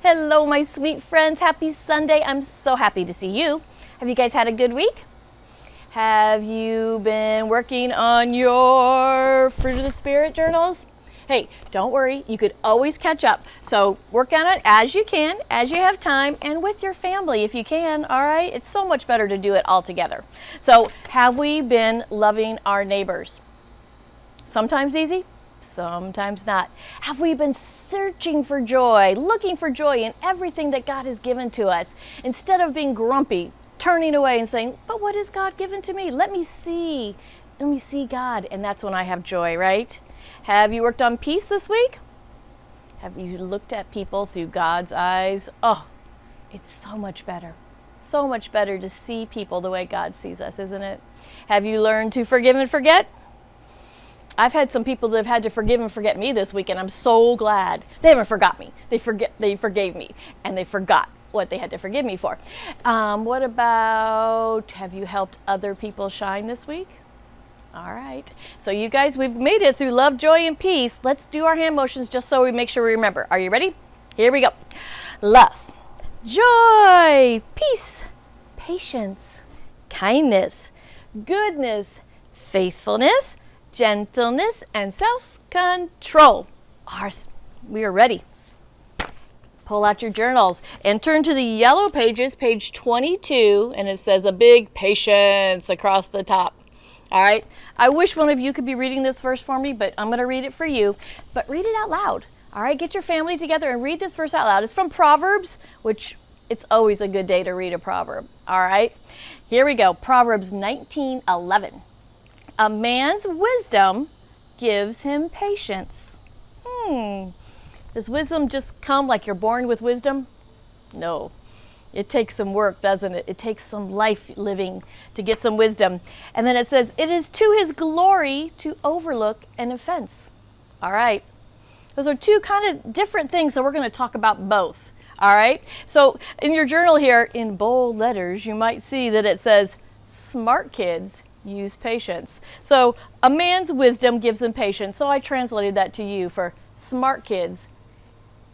Hello, my sweet friends. Happy Sunday. I'm so happy to see you. Have you guys had a good week? Have you been working on your Fruit of the Spirit journals? Hey, don't worry. You could always catch up. So work on it as you can, as you have time, and with your family if you can, all right? It's so much better to do it all together. So have we been loving our neighbors? Sometimes easy, sometimes not. Have we been searching for joy, looking for joy in everything that God has given to us, instead of being grumpy, turning away and saying, but what has God given to me? Let me see God. And that's when I have joy, right? Have you worked on peace this week? Have you looked at people through God's eyes? Oh, it's so much better. So much better to see people the way God sees us, isn't it? Have you learned to forgive and forget? I've had some people that have had to forgive and forget me this week, and I'm so glad. They haven't forgot me. They forgave me, and they forgot what they had to forgive me for. What about, have you helped other people shine this week? All right. So you guys, we've made it through love, joy, and peace. Let's do our hand motions just so we make sure we remember. Are you ready? Here we go. Love, joy, peace, patience, kindness, goodness, faithfulness, gentleness, and self-control. We are ready. Pull out your journals and turn to the yellow pages, page 22, and it says a big patience across the top. All right. I wish one of you could be reading this verse for me, but I'm going to read it for you. But read it out loud. All right. Get your family together and read this verse out loud. It's from Proverbs, which it's always a good day to read a proverb. All right. Here we go. Proverbs 19:11. A man's wisdom gives him patience. Does wisdom just come like you're born with wisdom? No. It takes some work, doesn't it? It takes some life living to get some wisdom. And then it says, it is to his glory to overlook an offense. All right. Those are two kind of different things, so we're going to talk about both. All right. So in your journal here, in bold letters, you might see that it says, smart kids use patience. So a man's wisdom gives him patience. So I translated that to you for smart kids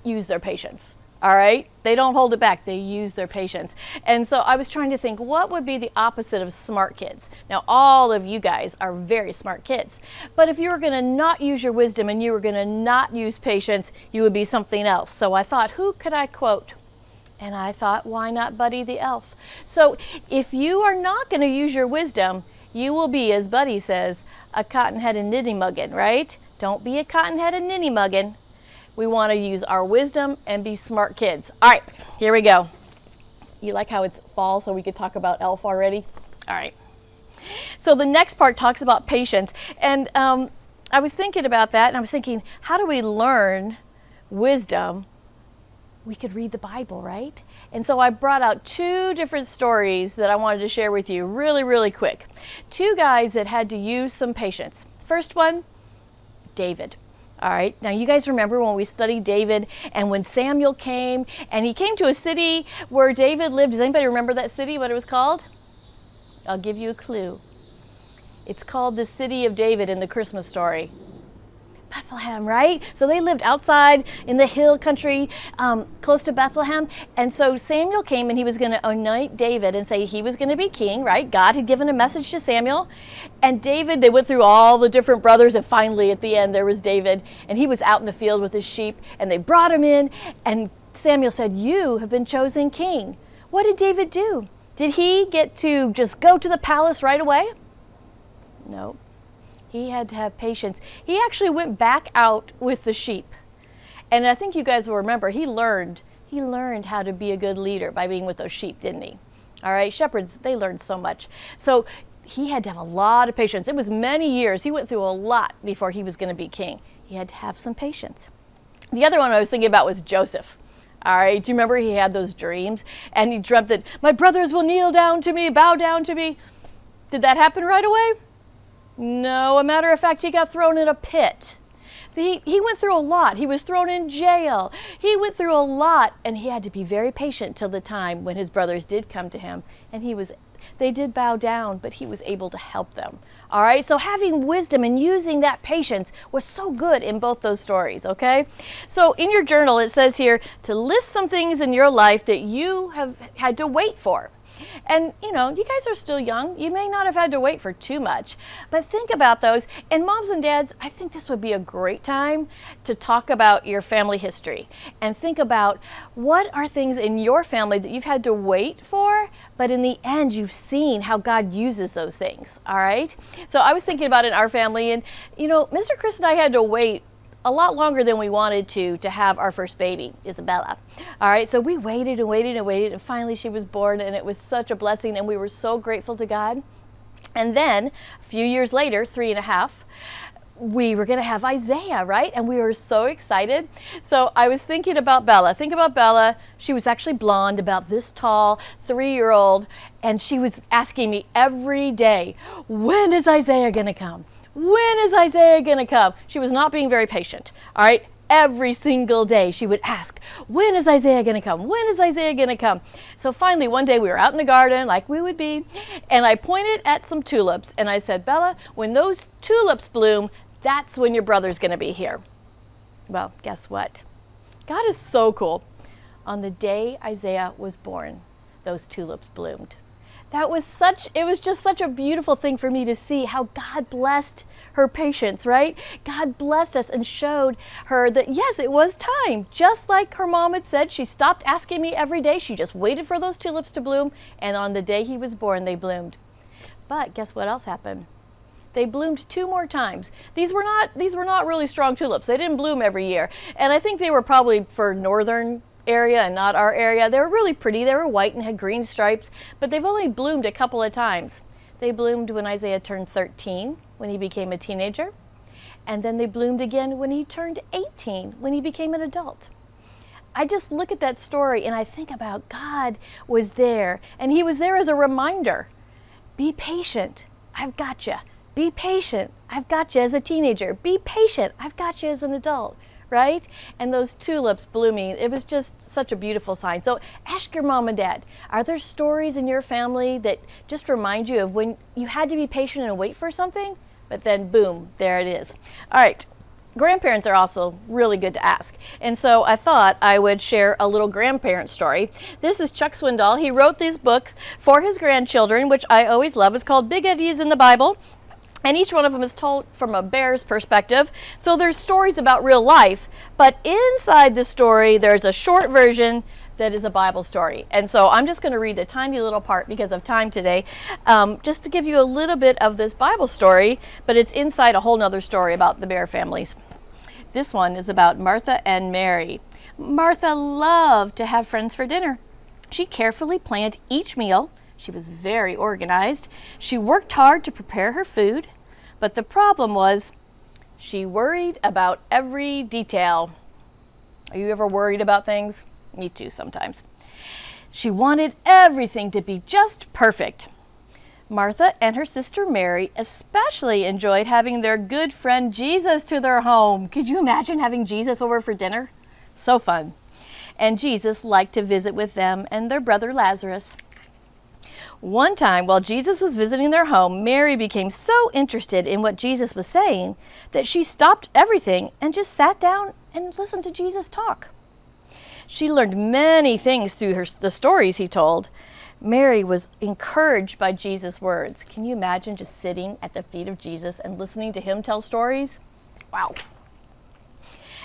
use their patience. All right. They don't hold it back. They use their patience. And so I was trying to think, what would be the opposite of smart kids? Now, all of you guys are very smart kids. But if you were going to not use your wisdom and you were going to not use patience, you would be something else. So I thought, who could I quote? And I thought, why not Buddy the Elf? So if you are not going to use your wisdom, you will be, as Buddy says, a cotton-headed ninny-muggin, right? Don't be a cotton-headed ninny-muggin. We want to use our wisdom and be smart kids. All right, here we go. You like how it's fall, so we could talk about Elf already? All right. So the next part talks about patience. And I was thinking about that, and I was thinking, how do we learn wisdom? We could read the Bible, right? And so I brought out two different stories that I wanted to share with you really, really quick. Two guys that had to use some patience. First one, David. All right, now you guys remember when we studied David and when Samuel came and he came to a city where David lived. Does anybody remember that city, what it was called? I'll give you a clue. It's called the City of David in the Christmas story. Bethlehem, right? So they lived outside in the hill country, close to Bethlehem. And so Samuel came and he was going to anoint David and say he was going to be king, right? God had given a message to Samuel. And David, they went through all the different brothers. And finally, at the end, there was David. And he was out in the field with his sheep. And they brought him in. And Samuel said, you have been chosen king. What did David do? Did he get to just go to the palace right away? No. He had to have patience. He actually went back out with the sheep. And I think you guys will remember, he learned how to be a good leader by being with those sheep, didn't he? All right, shepherds, they learned so much. So he had to have a lot of patience. It was many years. He went through a lot before he was going to be king. He had to have some patience. The other one I was thinking about was Joseph. All right, do you remember he had those dreams? And he dreamt that my brothers will kneel down to me, bow down to me. Did that happen right away? No, a matter of fact, he got thrown in a pit. He went through a lot. He was thrown in jail. He went through a lot, and he had to be very patient till the time when his brothers did come to him, and they did bow down, but he was able to help them. All right, so having wisdom and using that patience was so good in both those stories, okay? So in your journal, it says here to list some things in your life that you have had to wait for. And, you know, you guys are still young. You may not have had to wait for too much, but think about those. And moms and dads, I think this would be a great time to talk about your family history and think about what are things in your family that you've had to wait for, but in the end, you've seen how God uses those things, all right? So I was thinking about it in our family, and, you know, Mr. Chris and I had to wait a lot longer than we wanted to have our first baby, Isabella. All right, so we waited and waited and waited, and finally she was born, and it was such a blessing, and we were so grateful to God. And then a few years later, 3.5, we were going to have Isaiah, right? And we were so excited. So I was thinking about Bella. Think about Bella. She was actually blonde, about this tall, 3-year-old, and she was asking me every day, when is Isaiah going to come? When is Isaiah going to come? She was not being very patient, all right? Every single day she would ask, when is Isaiah going to come? When is Isaiah going to come? So finally one day we were out in the garden like we would be, and I pointed at some tulips and I said, Bella, when those tulips bloom, that's when your brother's going to be here. Well, guess what? God is so cool. On the day Isaiah was born, those tulips bloomed. It was just such a beautiful thing for me to see how God blessed her patience, right? God blessed us and showed her that, yes, it was time. Just like her mom had said, she stopped asking me every day. She just waited for those tulips to bloom. And on the day he was born, they bloomed. But guess what else happened? They bloomed 2 more times. These were not really strong tulips. They didn't bloom every year. And I think they were probably for northern area and not our area. They were really pretty. They were white and had green stripes, but they've only bloomed a couple of times. They bloomed when Isaiah turned 13, when he became a teenager, and then they bloomed again when he turned 18, when he became an adult. I just look at that story and I think about God was there, and he was there as a reminder. Be patient. I've got you. Be patient. I've got you as a teenager. Be patient. I've got you as an adult. Right? And those tulips blooming, it was just such a beautiful sign. So ask your mom and dad, are there stories in your family that just remind you of when you had to be patient and wait for something, but then boom, there it is. All right, grandparents are also really good to ask. And so I thought I would share a little grandparent story. This is Chuck Swindoll. He wrote these books for his grandchildren, which I always love. It's called Big Ideas in the Bible. And each one of them is told from a bear's perspective. So there's stories about real life, but inside the story, there's a short version that is a Bible story. And so I'm just going to read a tiny little part because of time today, just to give you a little bit of this Bible story, but it's inside a whole nother story about the bear families. This one is about Martha and Mary. Martha loved to have friends for dinner. She carefully planned each meal. She was very organized. She worked hard to prepare her food, but the problem was she worried about every detail. Are you ever worried about things? Me too sometimes. She wanted everything to be just perfect. Martha and her sister Mary especially enjoyed having their good friend Jesus to their home. Could you imagine having Jesus over for dinner? So fun. And Jesus liked to visit with them and their brother Lazarus. One time, while Jesus was visiting their home, Mary became so interested in what Jesus was saying that she stopped everything and just sat down and listened to Jesus talk. She learned many things through the stories he told. Mary was encouraged by Jesus' words. Can you imagine just sitting at the feet of Jesus and listening to him tell stories? Wow.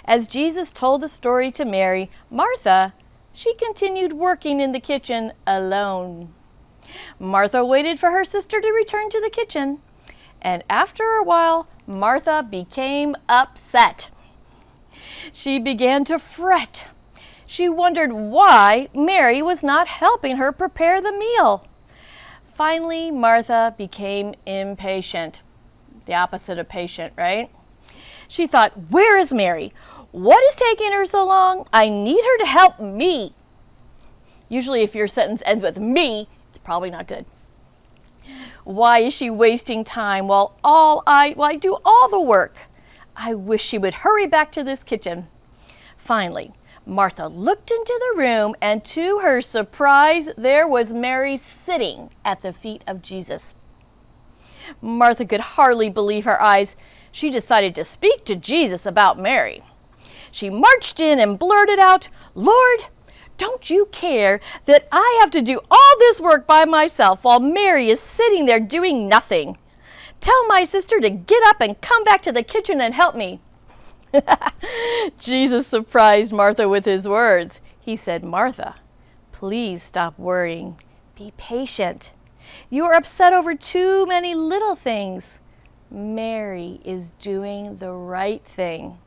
As Jesus told the story to Mary, Martha, she continued working in the kitchen alone. Martha waited for her sister to return to the kitchen, and after a while, Martha became upset. She began to fret. She wondered why Mary was not helping her prepare the meal. Finally, Martha became impatient. The opposite of patient, right? She thought, where is Mary? What is taking her so long? I need her to help me. Usually if your sentence ends with me, it's probably not good. Why is she wasting time while I do all the work? I wish she would hurry back to this kitchen. Finally, Martha looked into the room, and to her surprise, there was Mary sitting at the feet of Jesus. Martha could hardly believe her eyes. She decided to speak to Jesus about Mary. She marched in and blurted out, "Lord, don't you care that I have to do all this work by myself while Mary is sitting there doing nothing? Tell my sister to get up and come back to the kitchen and help me." Jesus surprised Martha with his words. He said, "Martha, please stop worrying. Be patient. You are upset over too many little things. Mary is doing the right thing.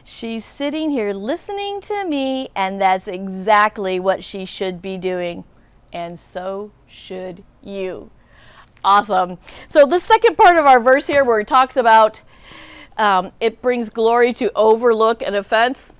She's sitting here listening to me, and that's exactly what she should be doing. And so should you." Awesome. So the second part of our verse here where it talks about it brings glory to overlook an offense.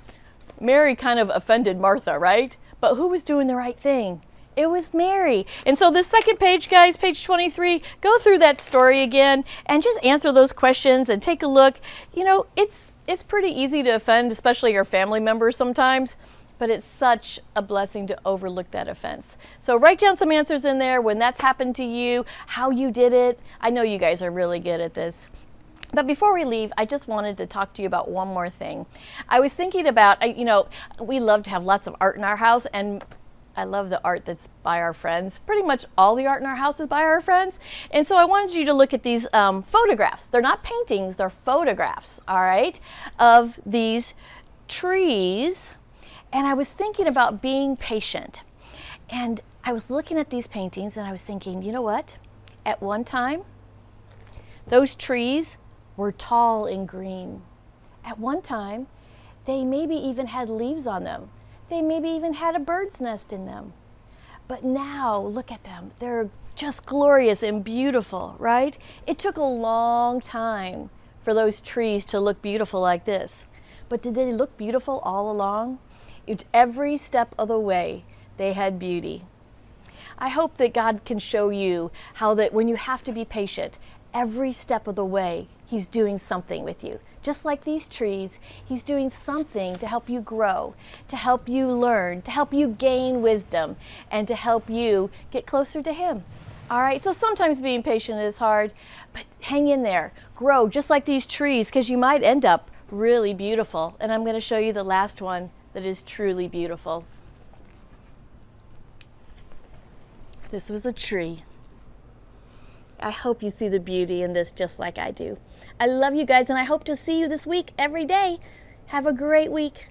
Mary kind of offended Martha, right? But who was doing the right thing? It was Mary. And so this second page, guys, page 23, go through that story again and just answer those questions and take a look. You know, it's pretty easy to offend, especially your family members sometimes, but it's such a blessing to overlook that offense. So write down some answers in there when that's happened to you, how you did it. I know you guys are really good at this. But before we leave, I just wanted to talk to you about one more thing. I was thinking about, we love to have lots of art in our house, and I love the art that's by our friends. Pretty much all the art in our house is by our friends. And so I wanted you to look at these photographs. They're not paintings, they're photographs, all right, of these trees. And I was thinking about being patient. And I was looking at these paintings and I was thinking, you know what? At one time, those trees were tall and green. At one time, they maybe even had leaves on them. They maybe even had a bird's nest in them. But now, look at them. They're just glorious and beautiful, right? It took a long time for those trees to look beautiful like this. But did they look beautiful all along? Every step of the way, they had beauty. I hope that God can show you how that when you have to be patient, every step of the way, He's doing something with you. Just like these trees, He's doing something to help you grow, to help you learn, to help you gain wisdom, and to help you get closer to Him. All right, so sometimes being patient is hard, but hang in there. Grow just like these trees, because you might end up really beautiful. And I'm going to show you the last one that is truly beautiful. This was a tree. I hope you see the beauty in this just like I do. I love you guys, and I hope to see you this week every day. Have a great week.